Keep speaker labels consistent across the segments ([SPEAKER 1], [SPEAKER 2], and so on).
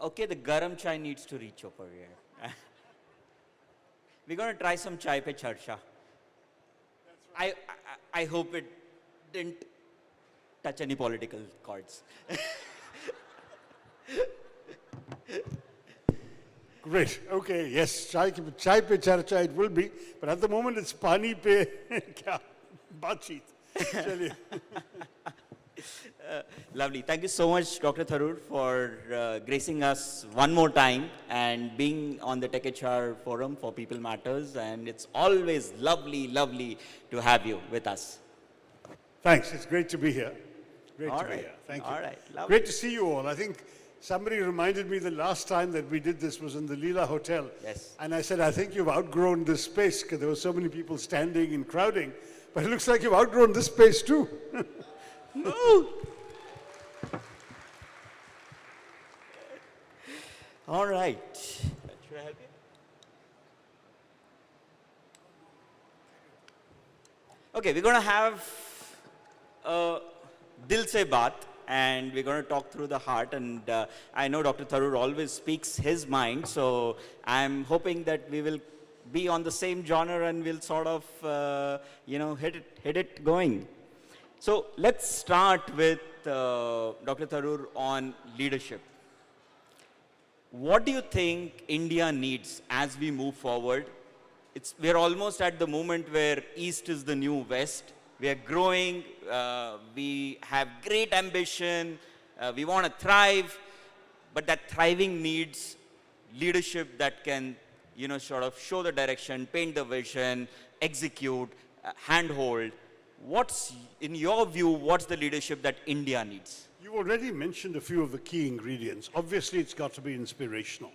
[SPEAKER 1] Okay, the garam chai needs to reach over here. We're going to try some chai pe charsha. I hope it didn't touch any political chords.
[SPEAKER 2] Great. Okay. Yes. Chai pe charcha it will be, but at the moment it's pani pe kya baatcheet. Chaliye.
[SPEAKER 1] Lovely. Thank you so much, Dr. Tharoor, for gracing us one more time and being on the TechHR forum for People Matters. And it's always lovely, lovely to have you with us.
[SPEAKER 2] Thanks. It's great to be here. Great
[SPEAKER 1] All
[SPEAKER 2] to be
[SPEAKER 1] right.
[SPEAKER 2] here. Thank you.
[SPEAKER 1] All right. Lovely.
[SPEAKER 2] Great to see you all. I think somebody reminded me the last time that we did this was in the Leela Hotel.
[SPEAKER 1] Yes.
[SPEAKER 2] And I said, I think you've outgrown this space because there were so many people standing and crowding. But it looks like you've outgrown this space too.
[SPEAKER 1] Ooh. All right. Should I help you? Okay, we're going to have a Dil Se Baat, and we're going to talk through the heart. And I know Dr. Tharoor always speaks his mind, so I'm hoping that we will be on the same genre and we'll sort of, hit it going. So let's start with Dr. Tharoor on leadership. What do you think India needs as we move forward? We're almost at the moment where East is the new West. We are growing, we have great ambition, we want to thrive, but that thriving needs leadership that can, sort of show the direction, paint the vision, execute, handhold. In your view, what's the leadership that India needs?
[SPEAKER 2] You already mentioned a few of the key ingredients. Obviously, it's got to be inspirational.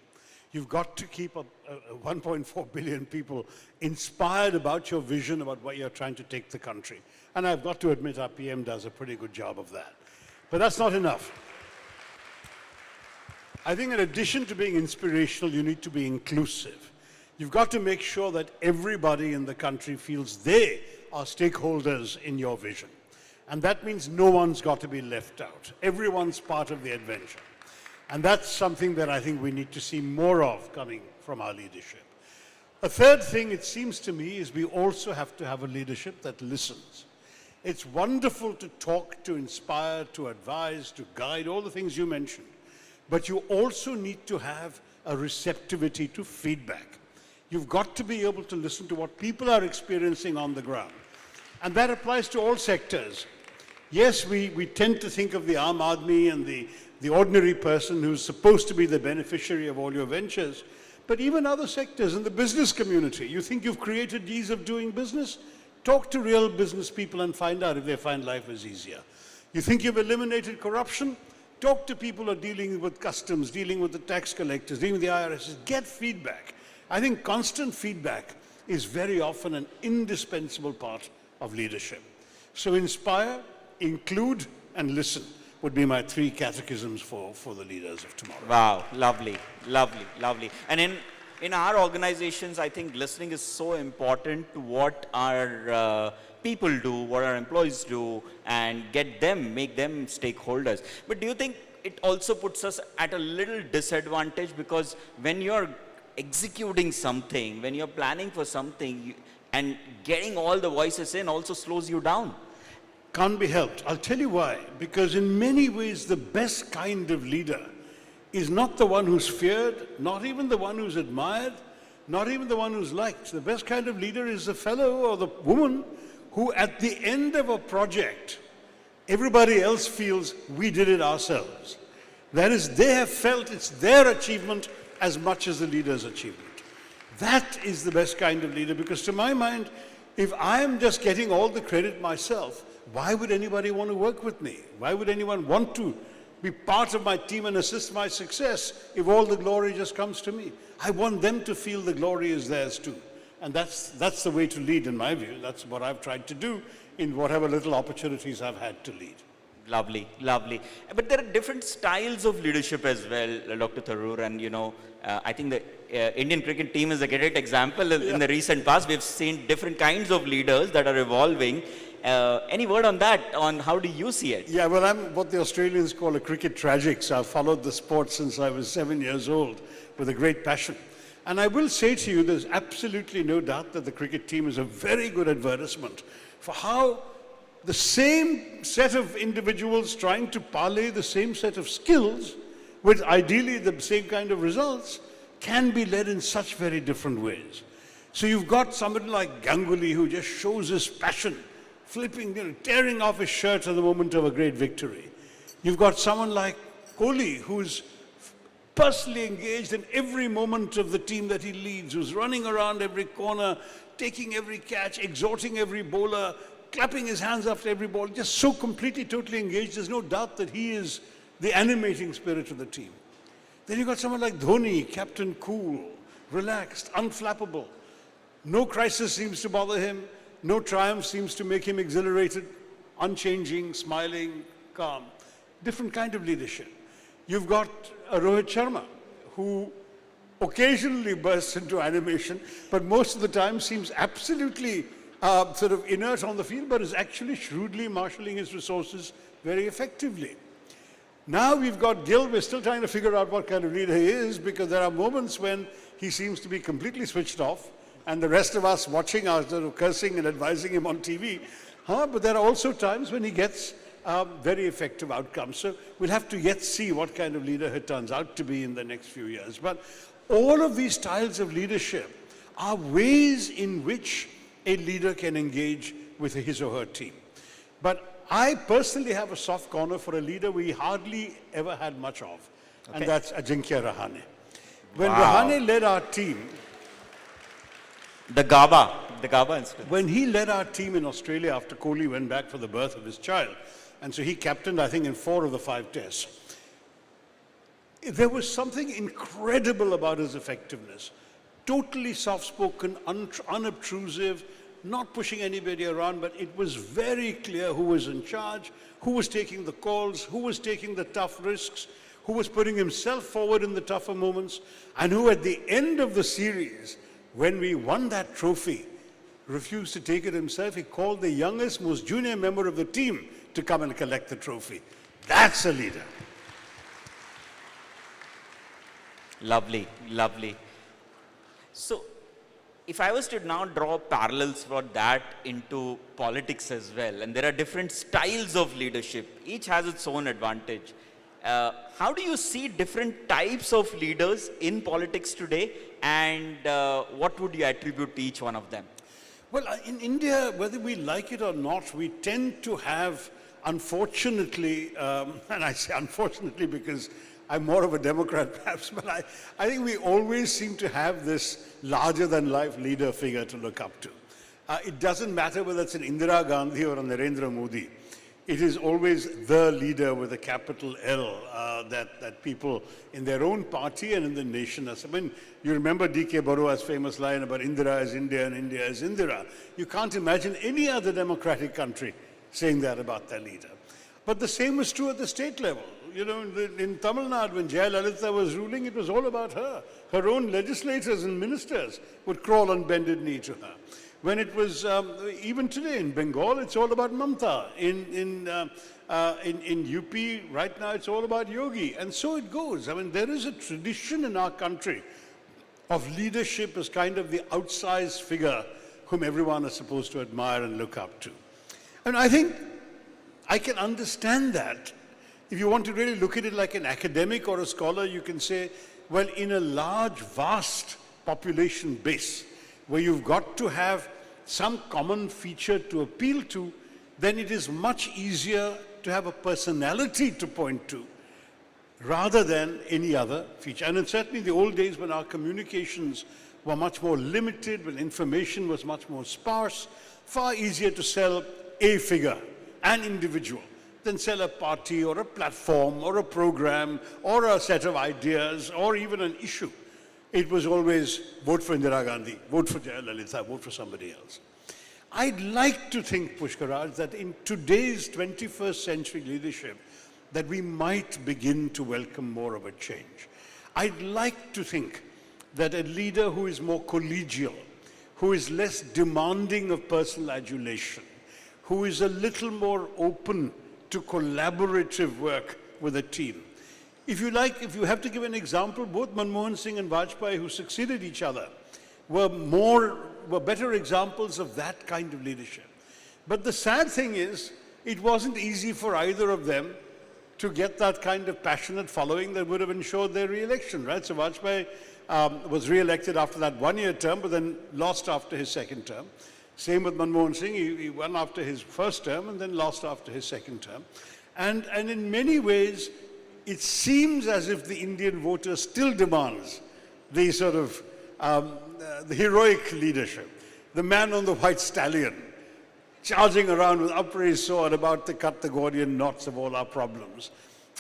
[SPEAKER 2] You've got to keep 1.4 billion people inspired about your vision, about what you're trying to take the country. And I've got to admit, our PM does a pretty good job of that. But that's not enough. I think in addition to being inspirational, you need to be inclusive. You've got to make sure that everybody in the country feels they are stakeholders in your vision. And that means no one's got to be left out. Everyone's part of the adventure. And that's something that I think we need to see more of coming from our leadership. A third thing, it seems to me, is we also have to have a leadership that listens. It's wonderful to talk, to inspire, to advise, to guide, all the things you mentioned. But you also need to have a receptivity to feedback. You've got to be able to listen to what people are experiencing on the ground. And that applies to all sectors. Yes, we tend to think of the Aam Aadmi and the ordinary person who's supposed to be the beneficiary of all your ventures, but even other sectors in the business community. You think you've created ease of doing business? Talk to real business people and find out if they find life is easier. You think you've eliminated corruption? Talk to people who are dealing with customs, dealing with the tax collectors, dealing with the IRS. Get feedback. I think constant feedback is very often an indispensable part of leadership. So inspire, include, and listen would be my 3 catechisms for the leaders of tomorrow.
[SPEAKER 1] Wow, lovely, lovely, lovely. And in our organizations, I think listening is so important to what our people do, what our employees do, and make them stakeholders. But do you think it also puts us at a little disadvantage, because when you're executing something, when you're planning for something, and getting all the voices in also slows you down?
[SPEAKER 2] Can't be helped. I'll tell you why. Because in many ways, the best kind of leader is not the one who's feared, not even the one who's admired, not even the one who's liked. The best kind of leader is the fellow or the woman who at the end of a project, everybody else feels we did it ourselves. That is, they have felt it's their achievement as much as the leader's achievement. That is the best kind of leader, because to my mind, if I am just getting all the credit myself, why would anybody want to work with me? Why would anyone want to be part of my team and assist my success if all the glory just comes to me? I want them to feel the glory is theirs too. And that's the way to lead, in my view. That's what I've tried to do in whatever little opportunities I've had to lead.
[SPEAKER 1] Lovely, lovely. But there are different styles of leadership as well, Dr. Tharoor, and I think the Indian cricket team is a great example in the recent past. We've seen different kinds of leaders that are evolving. Any word on that, on how do you see it?
[SPEAKER 2] Yeah, well, I'm what the Australians call a cricket tragic. So I've followed the sport since I was 7 years old with a great passion. And I will say to you, there's absolutely no doubt that the cricket team is a very good advertisement for how the same set of individuals trying to parlay the same set of skills with ideally the same kind of results can be led in such very different ways. So you've got somebody like Ganguly who just shows his passion, flipping, tearing off his shirt at the moment of a great victory. You've got someone like Kohli who's personally engaged in every moment of the team that he leads, who's running around every corner, taking every catch, exhorting every bowler, clapping his hands after every ball, just so completely, totally engaged. There's no doubt that he is the animating spirit of the team. Then you've got someone like Dhoni, captain cool, relaxed, unflappable. No crisis seems to bother him. No triumph seems to make him exhilarated, unchanging, smiling, calm. Different kind of leadership. You've got Rohit Sharma, who occasionally bursts into animation, but most of the time seems absolutely sort of inert on the field, but is actually shrewdly marshalling his resources very effectively. Now we've got Gill. We're still trying to figure out what kind of leader he is, because there are moments when he seems to be completely switched off, and the rest of us watching are sort of cursing and advising him on TV. But there are also times when he gets very effective outcomes. So we'll have to yet see what kind of leader he turns out to be in the next few years. But all of these styles of leadership are ways in which a leader can engage with his or her team. But I personally have a soft corner for a leader we hardly ever had much of, and that's Ajinkya Rahane. When Rahane led our team,
[SPEAKER 1] The GABA incident.
[SPEAKER 2] when he led our team in Australia after Kohli went back for the birth of his child, and so he captained, I think, in 4 of the 5 tests, there was something incredible about his effectiveness. Totally soft-spoken, unobtrusive, not pushing anybody around, but it was very clear who was in charge, who was taking the calls, who was taking the tough risks, who was putting himself forward in the tougher moments, and who at the end of the series, when we won that trophy, refused to take it himself. He called the youngest, most junior member of the team to come and collect the trophy. That's a leader.
[SPEAKER 1] Lovely, lovely. So, if I was to now draw parallels for that into politics as well, and there are different styles of leadership, each has its own advantage. How do you see different types of leaders in politics today, and what would you attribute to each one of them?
[SPEAKER 2] Well, in India, whether we like it or not, we tend to have, unfortunately, and I say unfortunately because I'm more of a Democrat perhaps, but I think we always seem to have this larger-than-life leader figure to look up to. It doesn't matter whether it's an Indira Gandhi or a Narendra Modi. It is always the leader with a capital L that people in their own party and in the nation are. I mean, you remember D.K. Barua's famous line about Indira is India and India is Indira. You can't imagine any other democratic country saying that about their leader. But the same was true at the state level. You know, in Tamil Nadu, when Jayalalitha was ruling, it was all about her. Her own legislators and ministers would crawl on bended knee to her. When it was, even today in Bengal, it's all about Mamta. In UP, right now, it's all about Yogi. And so it goes. I mean, there is a tradition in our country of leadership as kind of the outsized figure whom everyone is supposed to admire and look up to. And I think I can understand that. If you want to really look at it like an academic or a scholar, you can say, well, in a large, vast population base, where you've got to have some common feature to appeal to, then it is much easier to have a personality to point to, rather than any other feature. And certainly in the old days when our communications were much more limited, when information was much more sparse, far easier to sell a figure, an individual, than sell a party or a platform or a program or a set of ideas or even an issue. It was always vote for Indira Gandhi, vote for Jayalalitha, vote for somebody else. I'd like to think, Pushkaraj, that in today's 21st century leadership, that we might begin to welcome more of a change. I'd like to think that a leader who is more collegial, who is less demanding of personal adulation, who is a little more open to collaborative work with a team. If you like, if you have to give an example, both Manmohan Singh and Vajpayee, who succeeded each other, were better examples of that kind of leadership. But the sad thing is, it wasn't easy for either of them to get that kind of passionate following that would have ensured their re-election, right? So Vajpayee was re-elected after that one-year term, but then lost after his second term. Same with Manmohan Singh, he won after his first term and then lost after his second term. And in many ways, it seems as if the Indian voter still demands the sort of the heroic leadership, the man on the white stallion, charging around with upraised sword about to cut the Gordian knots of all our problems.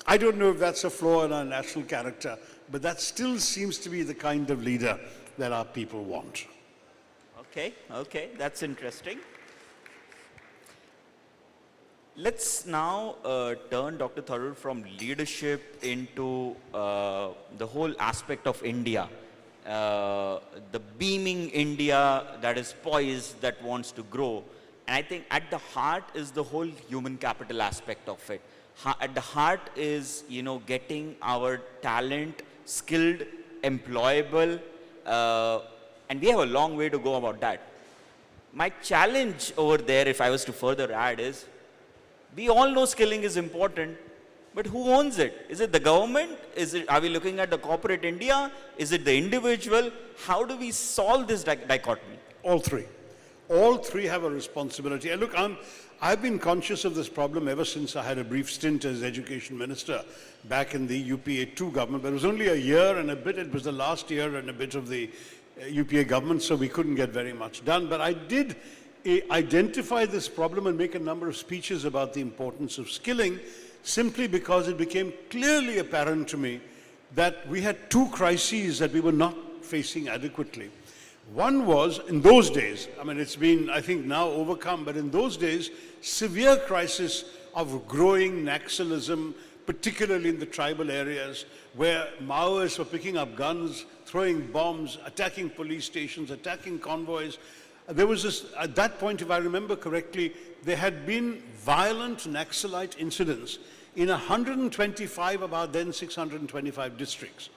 [SPEAKER 2] I don't know if that's a flaw in our national character, but that still seems to be the kind of leader that our people want.
[SPEAKER 1] Okay, that's interesting. Let's now turn, Dr. Tharoor, from leadership into the whole aspect of India. The beaming India that is poised, that wants to grow. And I think at the heart is the whole human capital aspect of it. At the heart is, getting our talent skilled, employable, and we have a long way to go about that. My challenge over there, if I was to further add, is we all know skilling is important, but who owns it? Is it the government? Are we looking at the corporate India? Is it the individual? How do we solve this dichotomy?
[SPEAKER 2] All three. All three have a responsibility. And look, I've been conscious of this problem ever since I had a brief stint as education minister back in the UPA 2 government. But it was only a year and a bit. It was the last year and a bit of the UPA government, so we couldn't get very much done. But I did identify this problem and make a number of speeches about the importance of skilling, simply because it became clearly apparent to me that we had two crises that we were not facing adequately. One was, in those days, I mean, it's been, I think, now overcome, but in those days, severe crisis of growing Naxalism, particularly in the tribal areas, where Maoists were picking up guns, throwing bombs, attacking police stations, attacking convoys. There was this, at that point, if I remember correctly, there had been violent Naxalite incidents in 125 of our then 625 districts.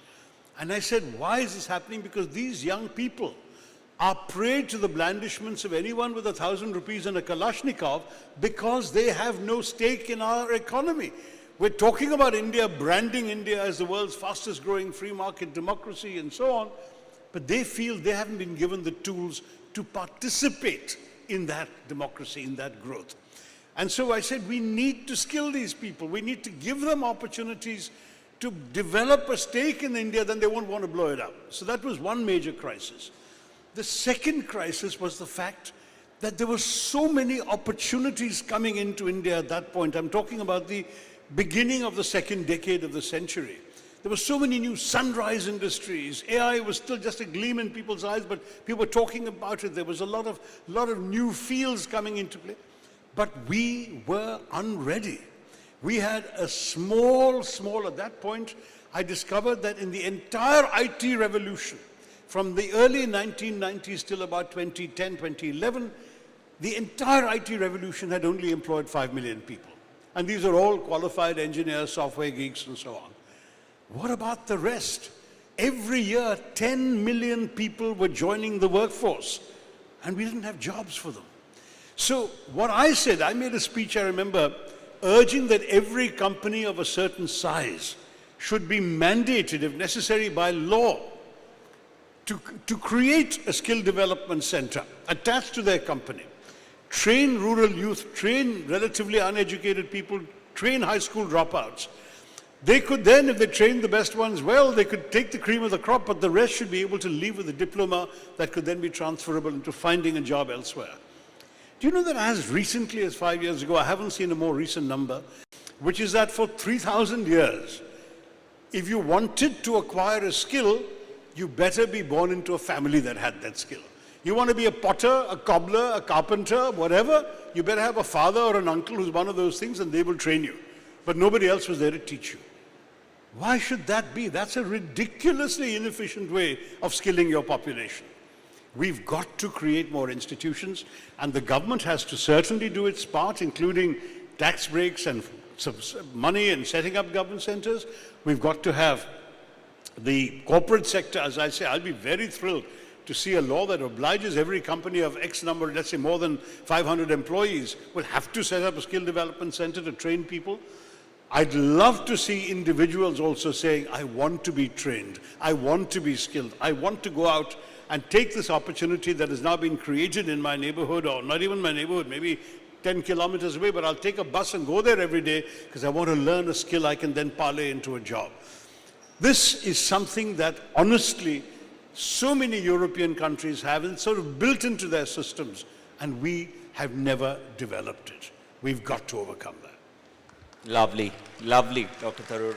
[SPEAKER 2] And I said, why is this happening? Because these young people are prey to the blandishments of anyone with 1,000 rupees and a Kalashnikov, because they have no stake in our economy. We're talking about India, branding India as the world's fastest growing free market democracy and so on, but they feel they haven't been given the tools to participate in that democracy, in that growth. And so I said, we need to skill these people. We need to give them opportunities to develop a stake in India, then they won't want to blow it up. So that was one major crisis. The second crisis was the fact that there were so many opportunities coming into India at that point. I'm talking about the beginning of the second decade of the century. There were so many new sunrise industries. AI was still just a gleam in people's eyes, but people were talking about it. There was a lot of new fields coming into play. But we were unready. We had a small, at that point, I discovered that in the entire IT revolution, from the early 1990s till about 2010, 2011, the entire IT revolution had only employed 5 million people. And these are all qualified engineers, software geeks, and so on. What about the rest? Every year, 10 million people were joining the workforce, and we didn't have jobs for them. So what I said, I made a speech, I remember, urging that every company of a certain size should be mandated, if necessary by law, to create a skill development center attached to their company. Train rural youth, train relatively uneducated people, train high school dropouts. They could then, if they trained the best ones well, they could take the cream of the crop, but the rest should be able to leave with a diploma that could then be transferable into finding a job elsewhere. Do you know that as recently as 5 years ago, I haven't seen a more recent number, which is that for 3,000 years, if you wanted to acquire a skill, you better be born into a family that had that skill. You want to be a potter, a cobbler, a carpenter, whatever, you better have a father or an uncle who's one of those things, and they will train you. But nobody else was there to teach you. Why should that be? That's a ridiculously inefficient way of skilling your population. We've got to create more institutions, and the government has to certainly do its part, including tax breaks and some money in setting up government centers. We've got to have the corporate sector. As I say, I'll be very thrilled to see a law that obliges every company of X number, let's say more than 500 employees, will have to set up a skill development center to train people. I'd love to see individuals also saying, I want to be trained, I want to be skilled, I want to go out and take this opportunity that has now been created in my neighborhood, or not even my neighborhood, maybe 10 kilometers away, but I'll take a bus and go there every day because I want to learn a skill I can then parlay into a job. This is something that honestly so many European countries have and sort of built into their systems, and we have never developed it. We've got to overcome that.
[SPEAKER 1] Lovely, lovely, Dr. Tharoor.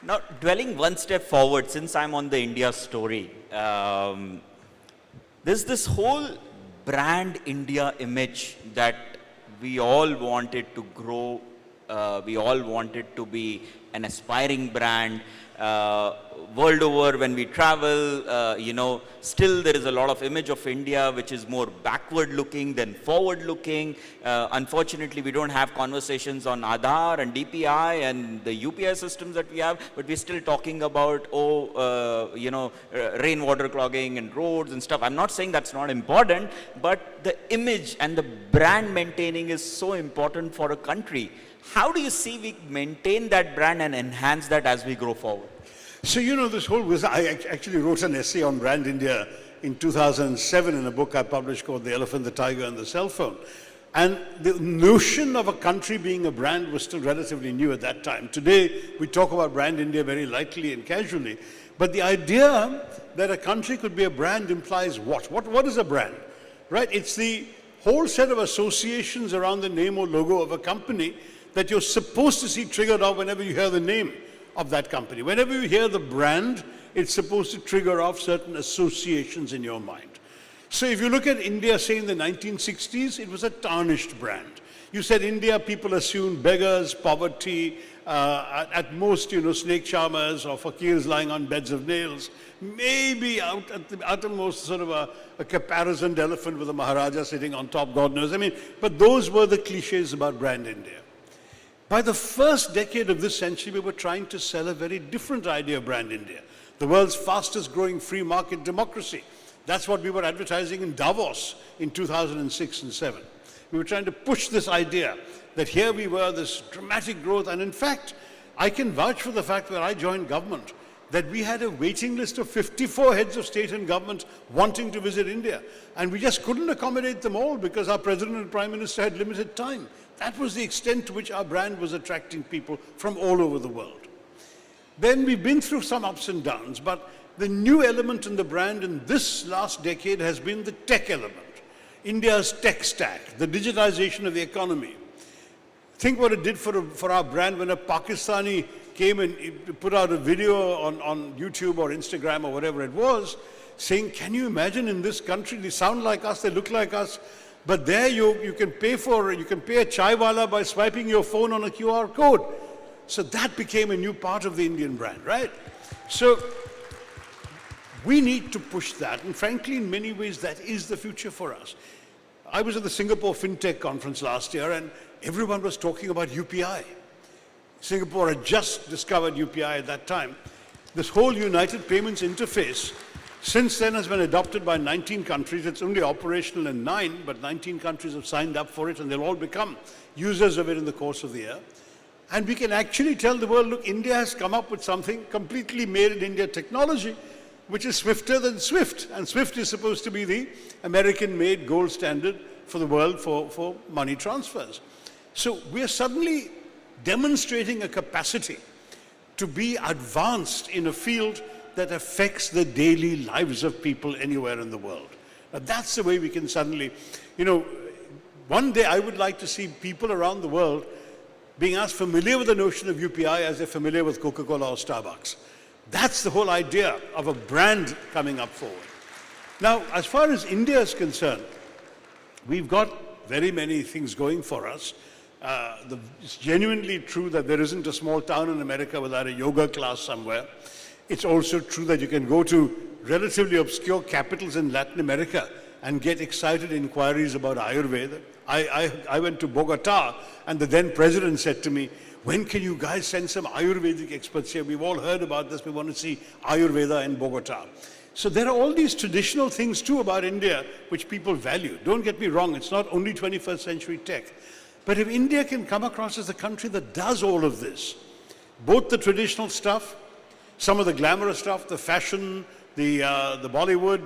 [SPEAKER 1] Now, dwelling one step forward, since I'm on the India story, there's this whole brand India image that we all wanted to grow. We all wanted to be an aspiring brand. World over, when we travel, still there is a lot of image of India which is more backward looking than forward looking. Unfortunately, we don't have conversations on Aadhaar and DPI and the UPI systems that we have, but we're still talking about, rainwater clogging and roads and stuff. I'm not saying that's not important, but the image and the brand maintaining is so important for a country. How do you see we maintain that brand and enhance that as we grow forward?
[SPEAKER 2] So, this whole, I actually wrote an essay on Brand India in 2007 in a book I published called The Elephant, the Tiger, and the Cell Phone. And the notion of a country being a brand was still relatively new at that time. Today, we talk about Brand India very lightly and casually. But the idea that a country could be a brand implies what? What is a brand? Right? It's the whole set of associations around the name or logo of a company that you're supposed to see triggered off whenever you hear the name of that company. Whenever you hear the brand, it's supposed to trigger off certain associations in your mind. So if you look at India, say in the 1960s, it was a tarnished brand. You said India, people assumed beggars, poverty, at most, snake charmers or fakirs lying on beds of nails. Maybe out at the uttermost sort of a caparisoned elephant with a Maharaja sitting on top, God knows. But those were the cliches about brand India. By the first decade of this century, we were trying to sell a very different idea of brand India. The world's fastest growing free market democracy. That's what we were advertising in Davos in 2006 and 7. We were trying to push this idea that here we were, this dramatic growth. And in fact, I can vouch for the fact that I joined government, that we had a waiting list of 54 heads of state and government wanting to visit India. And we just couldn't accommodate them all because our president and prime minister had limited time. That was the extent to which our brand was attracting people from all over the world. Then we've been through some ups and downs, but the new element in the brand in this last decade has been the tech element. India's tech stack, the digitization of the economy. Think what it did for our brand when a Pakistani came and put out a video on YouTube or Instagram or whatever it was, saying, can you imagine in this country, they sound like us, they look like us, but there you can pay a chaiwala by swiping your phone on a QR code. So that became a new part of the Indian brand, right? So we need to push that, and frankly, in many ways, that is the future for us. I was at the Singapore FinTech conference last year, and everyone was talking about UPI. Singapore had just discovered UPI at that time. This whole United Payments Interface, since then, has been adopted by 19 countries. It's only operational in 9, but 19 countries have signed up for it, and they'll all become users of it in the course of the year. And we can actually tell the world, look, India has come up with something completely made in India technology, which is swifter than SWIFT. And SWIFT is supposed to be the American-made gold standard for the world for money transfers. So we're suddenly demonstrating a capacity to be advanced in a field that affects the daily lives of people anywhere in the world. Now that's the way we can suddenly, one day I would like to see people around the world being as familiar with the notion of UPI as they're familiar with Coca-Cola or Starbucks. That's the whole idea of a brand coming up forward. Now, as far as India is concerned, we've got very many things going for us. It's genuinely true that there isn't a small town in America without a yoga class somewhere. It's also true that you can go to relatively obscure capitals in Latin America and get excited inquiries about Ayurveda. I went to Bogota, and the then president said to me, when can you guys send some Ayurvedic experts here? We've all heard about this. We want to see Ayurveda in Bogota. So there are all these traditional things too about India which people value. Don't get me wrong, it's not only 21st century tech. But if India can come across as a country that does all of this, both the traditional stuff, some of the glamorous stuff, the fashion, the Bollywood,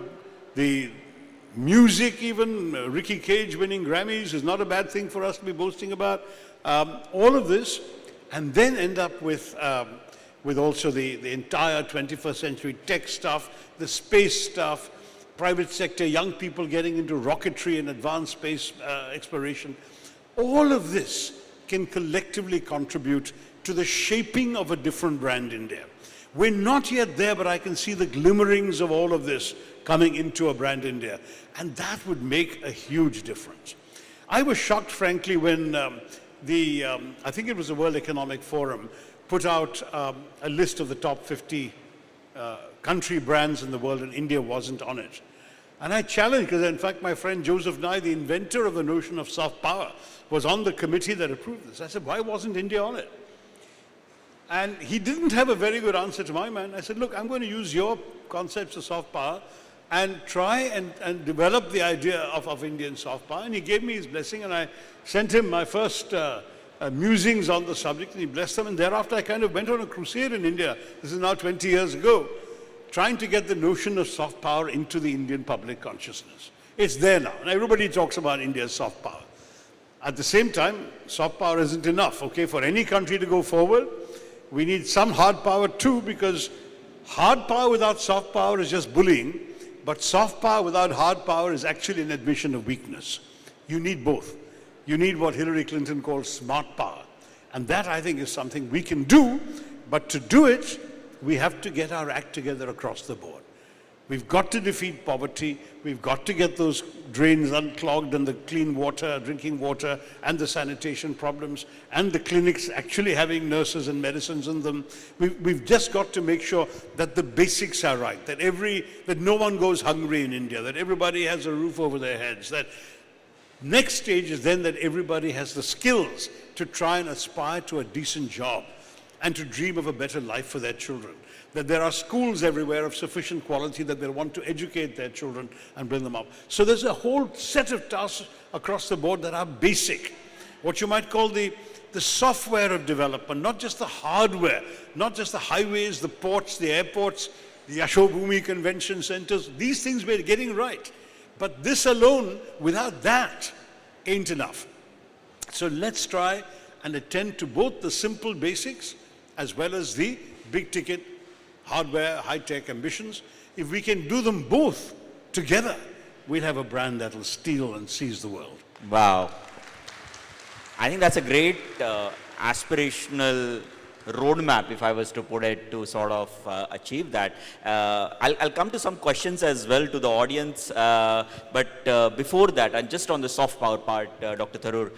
[SPEAKER 2] the music even, Ricky Cage winning Grammys is not a bad thing for us to be boasting about. All of this, and then end up with also the entire 21st century tech stuff, the space stuff, private sector, young people getting into rocketry and advanced space exploration. All of this can collectively contribute to the shaping of a different brand India. We're not yet there, but I can see the glimmerings of all of this coming into a brand India. And that would make a huge difference. I was shocked, frankly, when I think it was the World Economic Forum, put out a list of the top 50 country brands in the world, and India wasn't on it. And I challenged, because in fact my friend Joseph Nye, the inventor of the notion of soft power, was on the committee that approved this. I said, why wasn't India on it? And he didn't have a very good answer to my mind. I said, look, I'm going to use your concepts of soft power and try and develop the idea of Indian soft power. And he gave me his blessing, and I sent him my first musings on the subject, and he blessed them. And thereafter I kind of went on a crusade in India. This is now 20 years ago, trying to get the notion of soft power into the Indian public consciousness. It's there now, and everybody talks about India's soft power. At the same time, soft power isn't enough, okay? For any country to go forward, we need some hard power too, because hard power without soft power is just bullying, but soft power without hard power is actually an admission of weakness. You need both. You need what Hillary Clinton calls smart power. And that, I think, is something we can do, but to do it, we have to get our act together across the board. We've got to defeat poverty. We've got to get those drains unclogged and the clean water, drinking water, and the sanitation problems, and the clinics actually having nurses and medicines in them. We've just got to make sure that the basics are right, that no one goes hungry in India, that everybody has a roof over their heads, that next stage is then that everybody has the skills to try and aspire to a decent job and to dream of a better life for their children. That there are schools everywhere of sufficient quality that they want to educate their children and bring them up. So there's a whole set of tasks across the board that are basic. What you might call the software of development, not just the hardware, not just the highways, the ports, the airports, the Yashobhumi convention centers. These things we're getting right. But this alone, without that, ain't enough. So let's try and attend to both the simple basics as well as the big ticket hardware, high-tech ambitions. If we can do them both together, we'll have a brand that will steal and seize the world.
[SPEAKER 1] Wow. I think that's a great aspirational roadmap, if I was to put it, to sort of achieve that. I'll come to some questions as well to the audience, but before that, and just on the soft power part, Dr. Tharoor,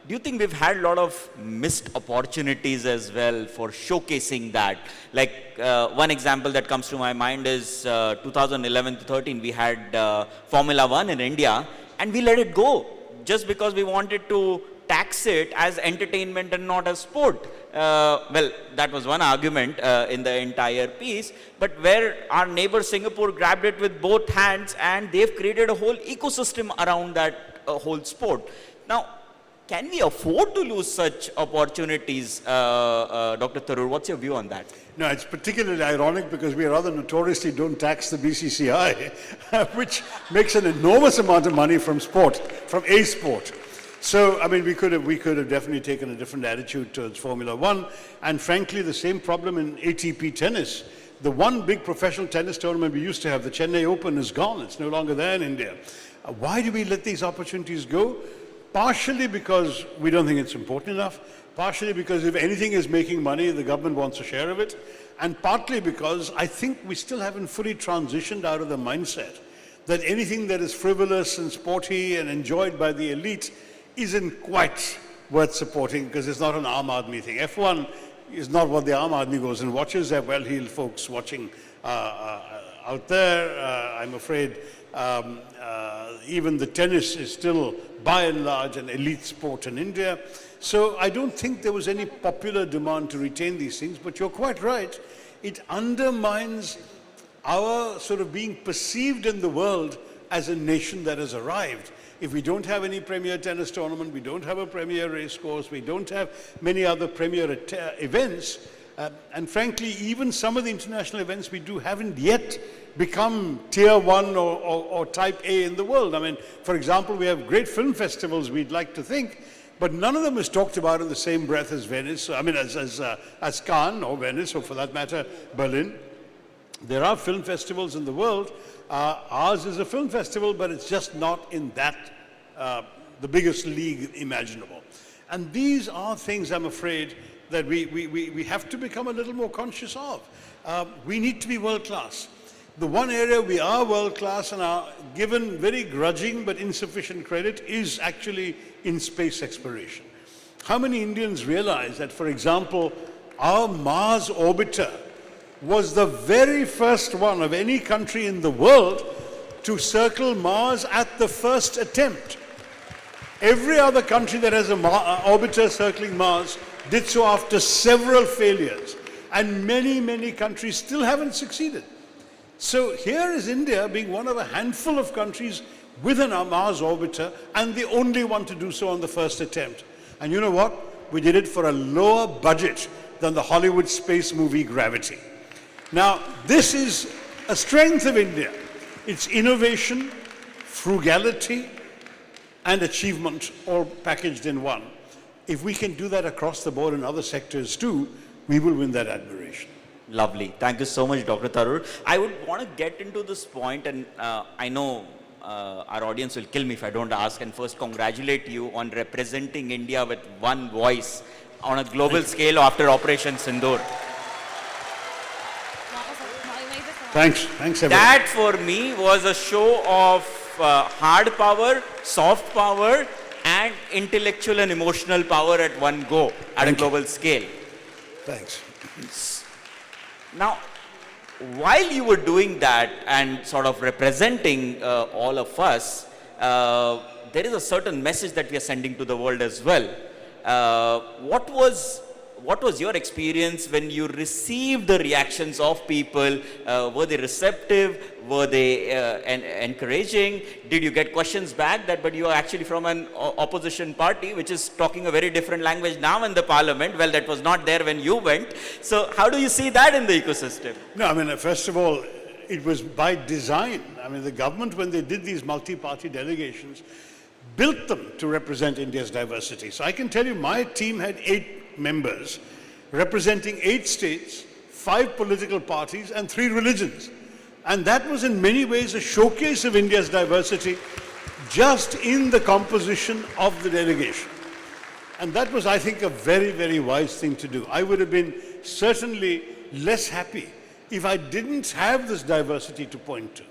[SPEAKER 1] do you think we've had a lot of missed opportunities as well for showcasing that? Like one example that comes to my mind is 2011 to 13, we had Formula One in India, and we let it go just because we wanted to tax it as entertainment and not as sport. Well, that was one argument in the entire piece, but where our neighbor Singapore grabbed it with both hands, and they've created a whole ecosystem around that whole sport. Now, can we afford to lose such opportunities? Dr. Tharoor, what's your view on that?
[SPEAKER 2] No, it's particularly ironic because we rather notoriously don't tax the BCCI, which makes an enormous amount of money from sport, from a sport. So, I mean, we could have definitely taken a different attitude towards Formula One, and frankly, the same problem in ATP tennis. The one big professional tennis tournament we used to have, the Chennai Open, is gone. It's no longer there in India. Why do we let these opportunities go? Partially because we don't think it's important enough, partially because if anything is making money, the government wants a share of it, and partly because I think we still haven't fully transitioned out of the mindset that anything that is frivolous and sporty and enjoyed by the elite isn't quite worth supporting because it's not an Aam Aadmi thing. F1 is not what the Aam Aadmi goes and watches. They're well-heeled folks watching out there. I'm afraid even the tennis is still, by and large, an elite sport in India. So I don't think there was any popular demand to retain these things, but you're quite right. It undermines our sort of being perceived in the world as a nation that has arrived. If we don't have any premier tennis tournament, we don't have a premier race course, we don't have many other premier events, and frankly, even some of the international events we do haven't yet become tier 1 or type A in the world. I mean, for example, we have great film festivals, we'd like to think, but none of them is talked about in the same breath as Venice, I mean, as Cannes or Venice, or for that matter, Berlin. There are film festivals in the world. Ours is a film festival, but it's just not in that, the biggest league imaginable. And these are things, I'm afraid, that we have to become a little more conscious of. We need to be world class. The one area we are world class and are given very grudging but insufficient credit is actually in space exploration. How many Indians realize that, for example, our Mars orbiter was the very first one of any country in the world to circle Mars at the first attempt? Every other country that has an orbiter circling Mars did so after several failures, and many, many countries still haven't succeeded. So here is India being one of a handful of countries with an Mars orbiter, and the only one to do so on the first attempt. And you know what? We did it for a lower budget than the Hollywood space movie Gravity. Now, this is a strength of India. It's innovation, frugality, and achievement all packaged in one. If we can do that across the board in other sectors too, we will win that admiration.
[SPEAKER 1] Lovely. Thank you so much, Dr. Tharoor. I would want to get into this point, and I know our audience will kill me if I don't ask, and first congratulate you on representing India with one voice on a global scale after Operation Sindoor.
[SPEAKER 2] Thanks everyone.
[SPEAKER 1] That for me was a show of hard power, soft power, and intellectual and emotional power at one go at a global scale.
[SPEAKER 2] Thanks.
[SPEAKER 1] Now, while you were doing that and sort of representing all of us, there is a certain message that we are sending to the world as well. What was your experience when you received the reactions of people? Were they receptive? Were they encouraging? Did you get questions back that, but you are actually from an opposition party, which is talking a very different language now in the parliament? Well, that was not there when you went. So how do you see that in the ecosystem?
[SPEAKER 2] No, I mean, first of all, it was by design. I mean, the government, when they did these multi-party delegations, built them to represent India's diversity. So I can tell you, my team had 8 members representing 8 states, 5 political parties, and 3 religions. And that was in many ways a showcase of India's diversity just in the composition of the delegation. And that was, I think, a very, very wise thing to do. I would have been certainly less happy if I didn't have this diversity to point to.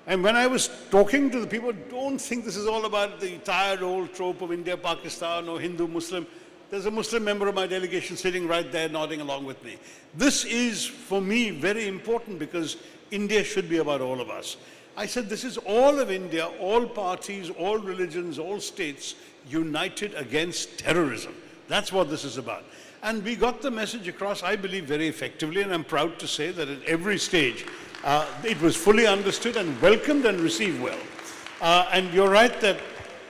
[SPEAKER 2] And when I was talking to the people, don't think this is all about the tired old trope of India, Pakistan, or Hindu, Muslim. There's a Muslim member of my delegation sitting right there nodding along with me. This is, for me, very important because India should be about all of us. I said this is all of India, all parties, all religions, all states united against terrorism. That's what this is about. And we got the message across, I believe, very effectively, and I'm proud to say that at every stage it was fully understood and welcomed and received well. And you're right that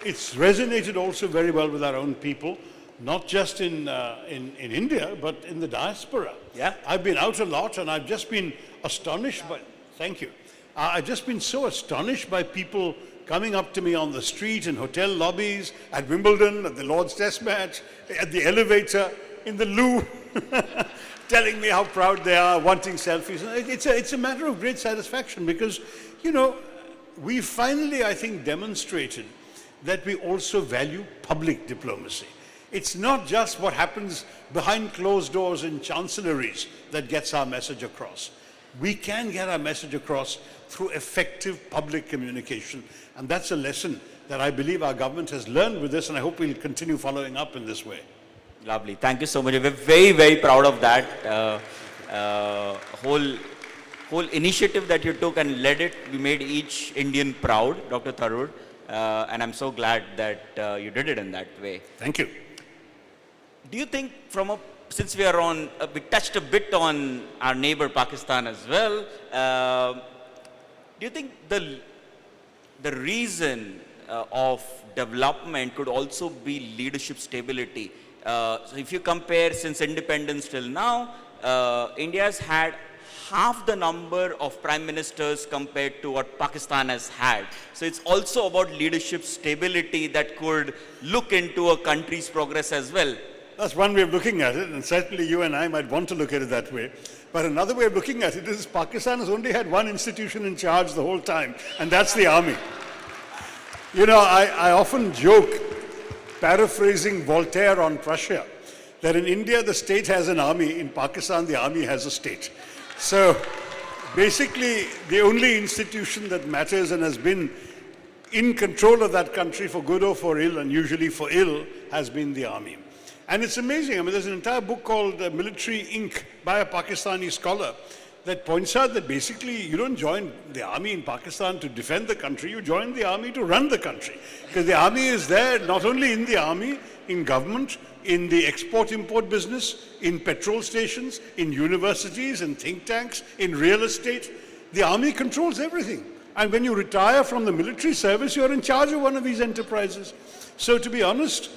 [SPEAKER 2] it's resonated also very well with our own people, not just in India, but in the diaspora.
[SPEAKER 1] Yeah.
[SPEAKER 2] I've been out a lot and I've just been astonished by, thank you. I've just been so astonished by people coming up to me on the street, in hotel lobbies, at Wimbledon, at the Lord's Test match, at the elevator, in the loo, telling me how proud they are, wanting selfies. It's a matter of great satisfaction because, you know, we finally, I think, demonstrated that we also value public diplomacy. It's not just what happens behind closed doors in chancelleries that gets our message across. We can get our message across through effective public communication. And that's a lesson that I believe our government has learned with this, and I hope we'll continue following up in this way.
[SPEAKER 1] Lovely. Thank you so much. We're very, very proud of that whole whole initiative that you took and led it. We made each Indian proud, Dr. Tharoor, and I'm so glad that you did it in that way.
[SPEAKER 2] Thank you.
[SPEAKER 1] Do you think since we are on, we touched a bit on our neighbor Pakistan as well, do you think the reason of development could also be leadership stability? So if you compare since independence till now, India has had half the number of prime ministers compared to what Pakistan has had. So it's also about leadership stability that could look into a country's progress as well.
[SPEAKER 2] That's one way of looking at it, and certainly you and I might want to look at it that way. But another way of looking at it is Pakistan has only had one institution in charge the whole time, and that's the army. You know, I often joke, paraphrasing Voltaire on Prussia, that in India the state has an army, in Pakistan the army has a state. So basically the only institution that matters and has been in control of that country for good or for ill, and usually for ill, has been the army. And it's amazing. I mean, there's an entire book called Military Inc. by a Pakistani scholar that points out that basically you don't join the army in Pakistan to defend the country, you join the army to run the country. Because the army is there not only in the army, in government, in the export-import business, in petrol stations, in universities, in think tanks, in real estate. The army controls everything. And when you retire from the military service, you're in charge of one of these enterprises. So to be honest,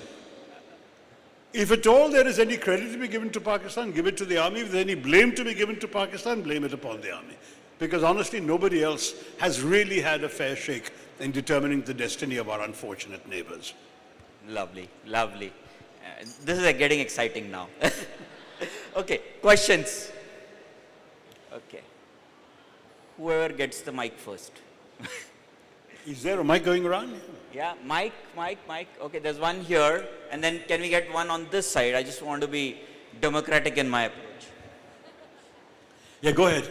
[SPEAKER 2] if at all there is any credit to be given to Pakistan, give it to the army. If there's any blame to be given to Pakistan, blame it upon the army. Because honestly, nobody else has really had a fair shake in determining the destiny of our unfortunate neighbors.
[SPEAKER 1] Lovely, lovely. This is getting exciting now. Okay, questions? Okay. Whoever gets the mic first.
[SPEAKER 2] Is there a mic going around?
[SPEAKER 1] Yeah, mic. Okay, there's one here. And then can we get one on this side? I just want to be democratic in my approach.
[SPEAKER 2] Yeah, go ahead.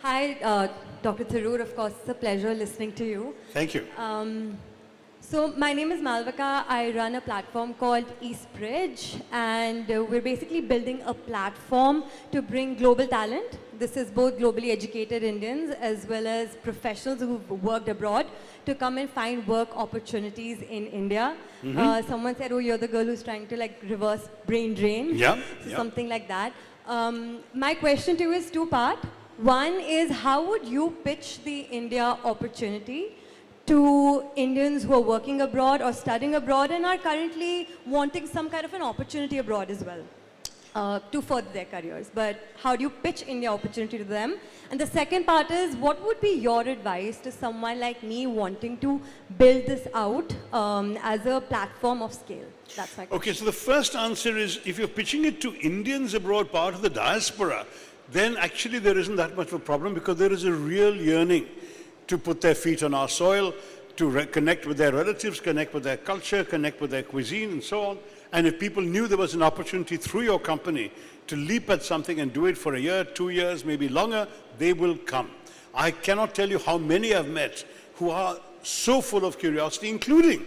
[SPEAKER 3] Hi, Dr. Tharoor. Of course, it's a pleasure listening to you.
[SPEAKER 2] Thank you.
[SPEAKER 3] So my name is Malvika. I run a platform called Eastbridge, and we're basically building a platform to bring global talent. This is both globally educated Indians as well as professionals who've worked abroad to come and find work opportunities in India. Someone said, oh, you're the girl who's trying to like reverse brain drain.
[SPEAKER 2] Yeah.
[SPEAKER 3] So something like that. My question to you is two-part. One is, how would you pitch the India opportunity to Indians who are working abroad or studying abroad and are currently wanting some kind of an opportunity abroad as well to further their careers? But how do you pitch India opportunity to them? And the second part is, what would be your advice to someone like me wanting to build this out as a platform of scale? That's my question.
[SPEAKER 2] Okay, so the first answer is, if you're pitching it to Indians abroad, part of the diaspora, then actually there isn't that much of a problem, because there is a real yearning to put their feet on our soil, to connect with their relatives, connect with their culture, connect with their cuisine, and so on. And if people knew there was an opportunity through your company to leap at something and do it for a year, 2 years, maybe longer, they will come. I cannot tell you how many I've met who are so full of curiosity, including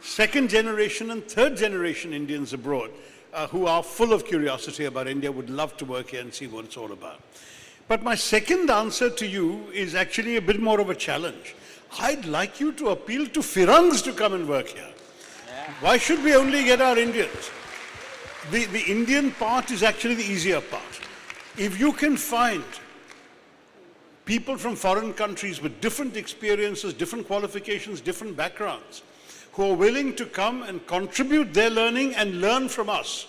[SPEAKER 2] second generation and third generation Indians abroad, who are full of curiosity about India, would love to work here and see what it's all about. But my second answer to you is actually a bit more of a challenge. I'd like you to appeal to Firangs to come and work here. Yeah. Why should we only get our Indians? The Indian part is actually the easier part. If you can find people from foreign countries with different experiences, different qualifications, different backgrounds, who are willing to come and contribute their learning and learn from us,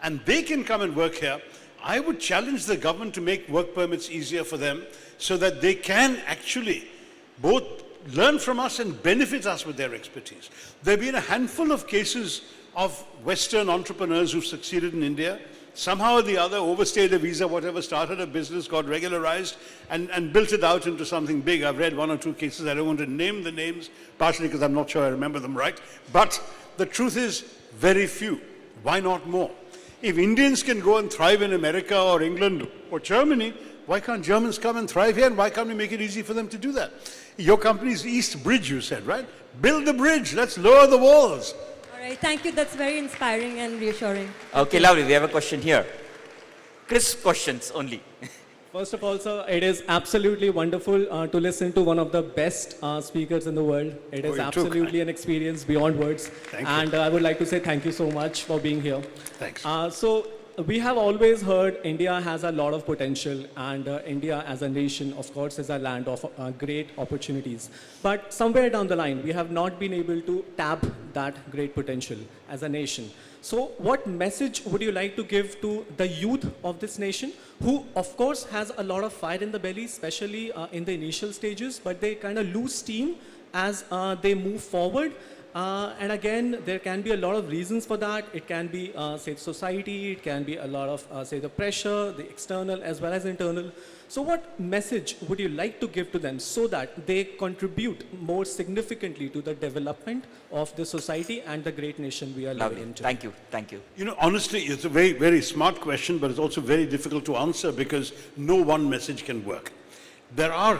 [SPEAKER 2] and they can come and work here, I would challenge the government to make work permits easier for them so that they can actually both learn from us and benefit us with their expertise. There have been a handful of cases of Western entrepreneurs who've succeeded in India. Somehow or the other, overstayed a visa, whatever, started a business, got regularized, and built it out into something big. I've read one or two cases. I don't want to name the names, partially because I'm not sure I remember them right. But the truth is, very few. Why not more? If Indians can go and thrive in America or England or Germany, why can't Germans come and thrive here? And why can't we make it easy for them to do that? Your company's Eastbridge, you said, right? Build the bridge. Let's lower the walls.
[SPEAKER 3] All right, thank you. That's very inspiring and reassuring.
[SPEAKER 1] Okay, lovely. We have a question here. Crisp questions only.
[SPEAKER 4] First of all, sir, it is absolutely wonderful to listen to one of the best speakers in the world. It is
[SPEAKER 2] you're too
[SPEAKER 4] absolutely
[SPEAKER 2] kind.
[SPEAKER 4] an experience beyond words.
[SPEAKER 2] Thank you.
[SPEAKER 4] And I would like to say thank you so much for being here.
[SPEAKER 2] Thanks.
[SPEAKER 4] So we have always heard India has a lot of potential, and India as a nation, of course, is a land of great opportunities. But somewhere down the line, we have not been able to tap that great potential as a nation. So what message would you like to give to the youth of this nation, who of course has a lot of fire in the belly, especially in the initial stages, but they kind of lose steam as they move forward? And again, there can be a lot of reasons for that. It can be, say, society, it can be a lot of, say, the pressure, the external as well as internal. So what message would you like to give to them so that they contribute more significantly to the development of the society and the great nation we are living
[SPEAKER 1] Lovely.
[SPEAKER 4] in today?
[SPEAKER 1] Thank you. Thank you.
[SPEAKER 2] You know, honestly, it's a very, very smart question, but it's also very difficult to answer because no one message can work. There are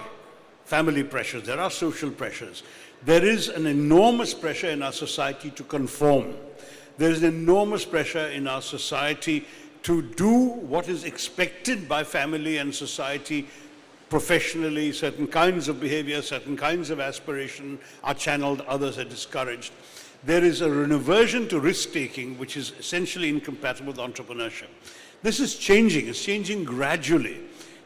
[SPEAKER 2] family pressures, there are social pressures. There is an enormous pressure in our society to conform. There is an enormous pressure in our society to do what is expected by family and society professionally. Certain kinds of behavior, certain kinds of aspiration are channeled, others are discouraged. There is a reversion to risk-taking, which is essentially incompatible with entrepreneurship. This is changing. It's changing gradually.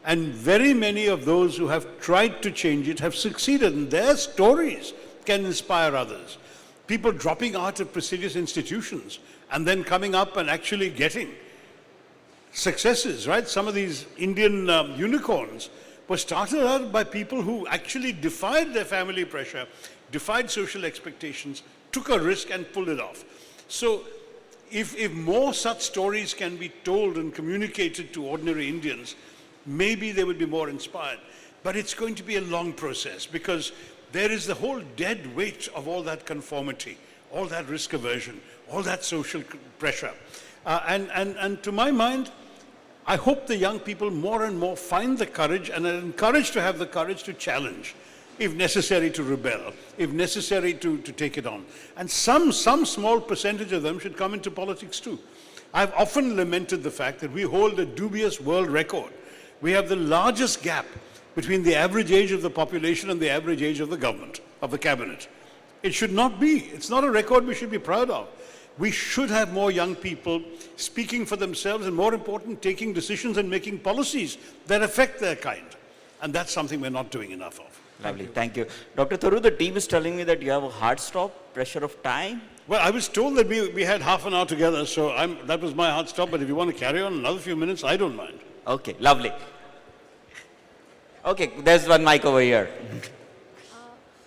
[SPEAKER 2] And very many of those who have tried to change it have succeeded, and their stories can inspire others. People dropping out of prestigious institutions and then coming up and actually getting successes, right? Some of these Indian unicorns were started out by people who actually defied their family pressure, defied social expectations, took a risk and pulled it off. So if more such stories can be told and communicated to ordinary Indians, maybe they would be more inspired. But it's going to be a long process because there is the whole dead weight of all that conformity, all that risk aversion, all that social pressure. And to my mind, I hope the young people more and more find the courage and are encouraged to have the courage to challenge, if necessary to rebel, if necessary to take it on. And some small percentage of them should come into politics too. I've often lamented the fact that we hold a dubious world record. We have the largest gap between the average age of the population and the average age of the government, of the cabinet. It should not be. It's not a record we should be proud of. We should have more young people speaking for themselves and, more important, taking decisions and making policies that affect their kind. And that's something we're not doing enough of.
[SPEAKER 1] Lovely. Thank you. Dr. Tharoor, the team is telling me that you have a hard stop, pressure of time.
[SPEAKER 2] Well, I was told that we had half an hour together, so that was my hard stop. But if you want to carry on another few minutes, I don't mind.
[SPEAKER 1] Okay, lovely. Okay, there's one mic over here.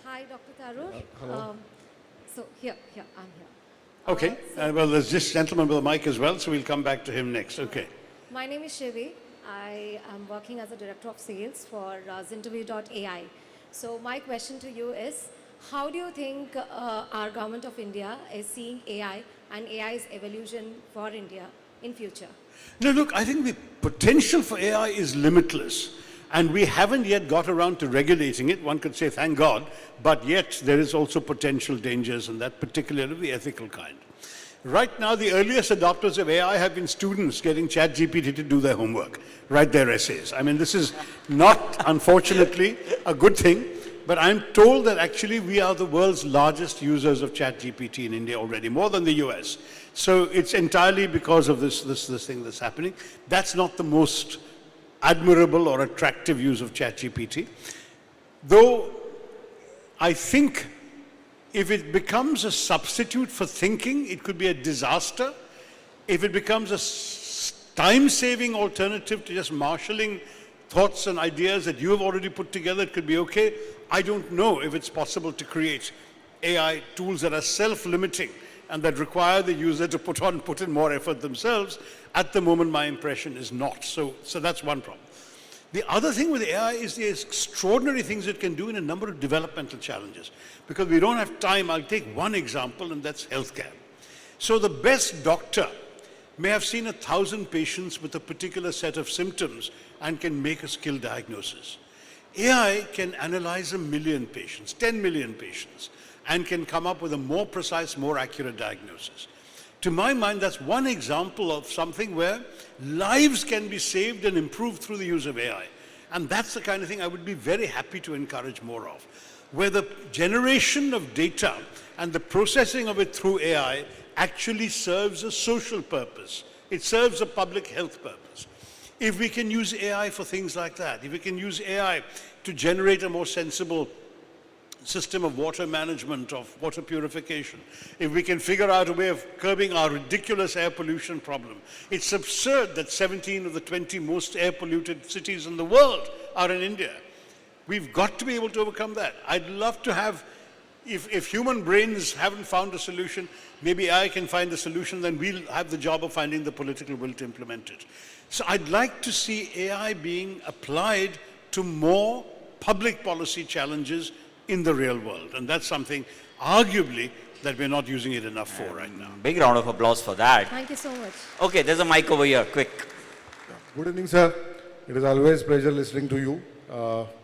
[SPEAKER 5] Hi, Dr. Tharoor.
[SPEAKER 4] Hello.
[SPEAKER 5] So here, I'm here.
[SPEAKER 2] Okay. Well, there's this gentleman with a mic as well, so we'll come back to him next. Okay.
[SPEAKER 5] My name is Shivi. I am working as a director of sales for Zinterview.ai. So my question to you is, how do you think our government of India is seeing AI and AI's evolution for India in future?
[SPEAKER 2] No, look, I think the potential for AI is limitless. And we haven't yet got around to regulating it. One could say, thank God. But yet, there is also potential dangers, and that particularly the ethical kind. Right now, the earliest adopters of AI have been students getting ChatGPT to do their homework, write their essays. I mean, this is not, unfortunately, a good thing. But I'm told that actually we are the world's largest users of ChatGPT in India already, more than the US. So it's entirely because of this thing that's happening. That's not the most admirable or attractive use of ChatGPT. Though I think if it becomes a substitute for thinking, it could be a disaster. If it becomes a time-saving alternative to just marshalling thoughts and ideas that you have already put together, it could be okay. I don't know if it's possible to create AI tools that are self-limiting and that require the user to put in more effort themselves. At the moment, my impression is not. So that's one problem. The other thing with AI is the extraordinary things it can do in a number of developmental challenges. Because we don't have time, I'll take one example, and that's healthcare. So the best doctor may have seen 1,000 patients with a particular set of symptoms and can make a skilled diagnosis. AI can analyze 1 million patients, 10 million patients, and can come up with a more precise, more accurate diagnosis. To my mind, that's one example of something where lives can be saved and improved through the use of AI. And that's the kind of thing I would be very happy to encourage more of, where the generation of data and the processing of it through AI actually serves a social purpose. It serves a public health purpose. If we can use AI for things like that, if we can use AI to generate a more sensible system of water management, of water purification, if we can figure out a way of curbing our ridiculous air pollution problem. It's absurd that 17 of the 20 most air polluted cities in the world are in India. We've got to be able to overcome that. I'd love to have, if human brains haven't found a solution, maybe I can find a solution, then we'll have the job of finding the political will to implement it. So I'd like to see AI being applied to more public policy challenges in the real world. And that's something, arguably, that we're not using it enough for right now.
[SPEAKER 1] Big round of applause for that.
[SPEAKER 5] Thank you so much.
[SPEAKER 1] Okay, there's a mic over here, quick.
[SPEAKER 6] Good evening, sir. It is always pleasure listening to you,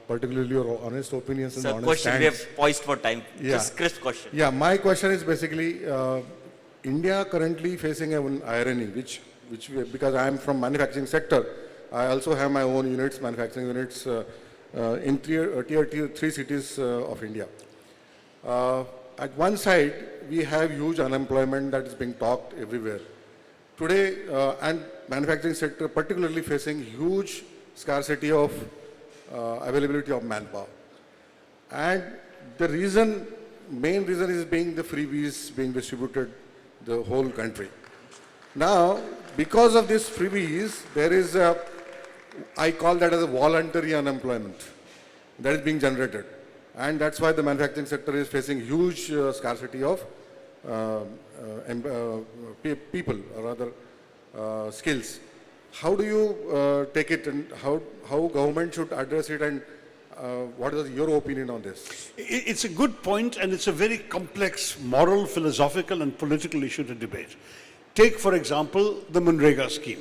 [SPEAKER 6] particularly your honest opinions and
[SPEAKER 1] So
[SPEAKER 6] honest
[SPEAKER 1] question, we
[SPEAKER 6] stands.
[SPEAKER 1] have poised for time.
[SPEAKER 6] Yeah.
[SPEAKER 1] Just crisp question.
[SPEAKER 6] Yeah, my question is basically, India currently facing an irony, because I am from manufacturing sector, I also have my own units, manufacturing units in tier 3 cities of India. At one side, we have huge unemployment that is being talked everywhere. Today, and manufacturing sector particularly facing huge scarcity of availability of manpower. And the main reason is being the freebies being distributed the whole country. Now, because of these freebies, there is I call that as a voluntary unemployment that is being generated. And that's why the manufacturing sector is facing huge scarcity of people, or rather skills. How do you take it, and how government should address it, and what is your opinion on this?
[SPEAKER 2] It's a good point, and it's a very complex moral, philosophical, and political issue to debate. Take, for example, the Manrega scheme,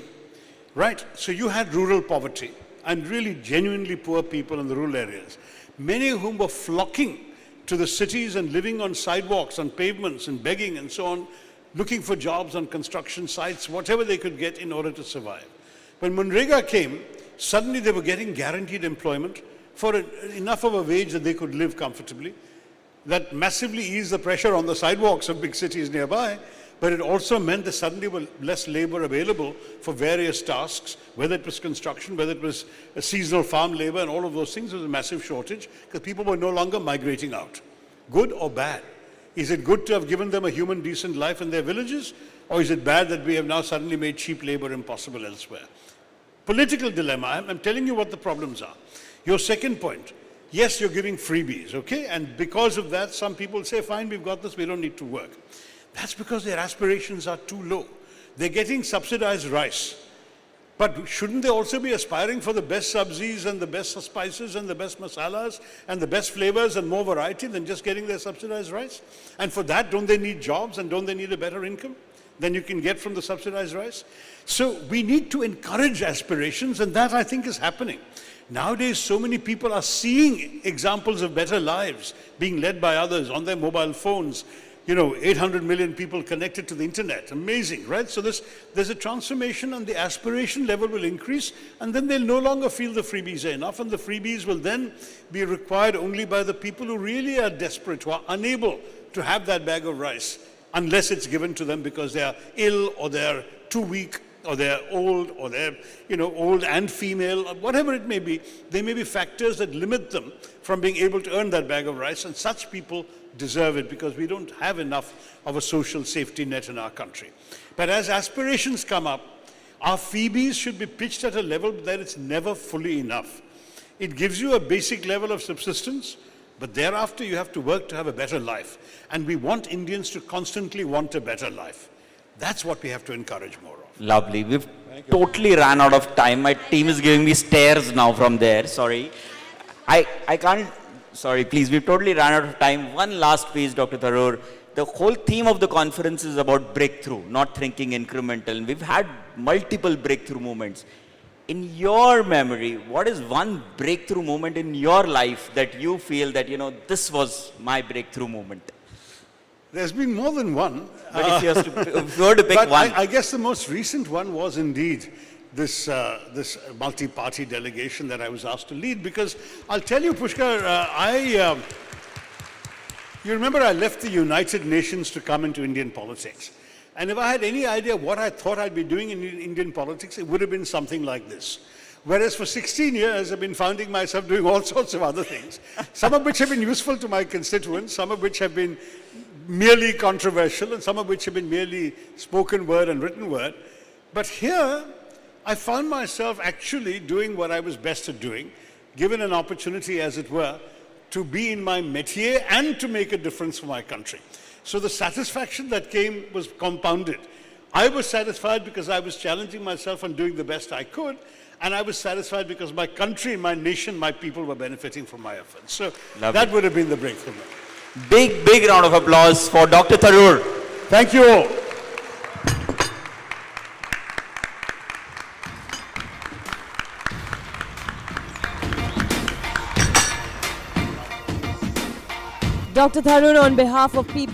[SPEAKER 2] right? So you had rural poverty and really genuinely poor people in the rural areas, many of whom were flocking to the cities and living on sidewalks, on pavements, and begging and so on, looking for jobs on construction sites, whatever they could get in order to survive. When Manrega came, suddenly they were getting guaranteed employment for enough of a wage that they could live comfortably. That massively eased the pressure on the sidewalks of big cities nearby, but it also meant there suddenly were less labor available for various tasks, whether it was construction, whether it was a seasonal farm labor, and all of those things. There was a massive shortage because people were no longer migrating out. Good or bad? Is it good to have given them a human, decent life in their villages? Or is it bad that we have now suddenly made cheap labor impossible elsewhere? Political dilemma. I'm telling you what the problems are. Your second point. Yes, you're giving freebies, okay? And because of that, some people say, fine, we've got this, we don't need to work. That's because their aspirations are too low. They're getting subsidized rice. But shouldn't they also be aspiring for the best sabzis and the best spices and the best masalas and the best flavors and more variety than just getting their subsidized rice? And for that, don't they need jobs, and don't they need a better income than you can get from the subsidized rice? So we need to encourage aspirations, and that I think is happening. Nowadays, so many people are seeing examples of better lives being led by others on their mobile phones. 800 million people connected to the internet. Amazing, right? So there's a transformation, and the aspiration level will increase, and then they'll no longer feel the freebies are enough, and the freebies will then be required only by the people who really are desperate, who are unable to have that bag of rice, unless it's given to them because they are ill, or they're too weak, or they're old, or they're old and female, or whatever it may be. There may be factors that limit them from being able to earn that bag of rice, and such people deserve it because we don't have enough of a social safety net in our country. But as aspirations come up, our freebies should be pitched at a level that it's never fully enough. It gives you a basic level of subsistence, but thereafter you have to work to have a better life. And we want Indians to constantly want a better life. That's what we have to encourage more of.
[SPEAKER 1] Lovely. We've totally ran out of time. My team is giving me stares now from there. Sorry. I can't. Sorry, please. We've totally ran out of time. One last piece, Dr. Tharoor. The whole theme of the conference is about breakthrough, not thinking incremental. And we've had multiple breakthrough moments. In your memory, what is one breakthrough moment in your life that you feel that, this was my breakthrough moment?
[SPEAKER 2] There's been more than one.
[SPEAKER 1] But if you were to pick
[SPEAKER 2] But
[SPEAKER 1] one,
[SPEAKER 2] I guess the most recent one was indeed this, this multi-party delegation that I was asked to lead, because I'll tell you, Pushkar, you remember I left the United Nations to come into Indian politics. And if I had any idea what I thought I'd be doing in Indian politics, it would have been something like this. Whereas for 16 years, I've been finding myself doing all sorts of other things, some of which have been useful to my constituents, some of which have been merely controversial, and some of which have been merely spoken word and written word. But here, I found myself actually doing what I was best at doing, given an opportunity, as it were, to be in my métier and to make a difference for my country. So the satisfaction that came was compounded. I was satisfied because I was challenging myself and doing the best I could, and I was satisfied because my country, my nation, my people were benefiting from my efforts. So that would have been the breakthrough.
[SPEAKER 1] big round of applause for Dr. Tharoor.
[SPEAKER 2] Thank you all.
[SPEAKER 7] Dr. Tharoor, on behalf of people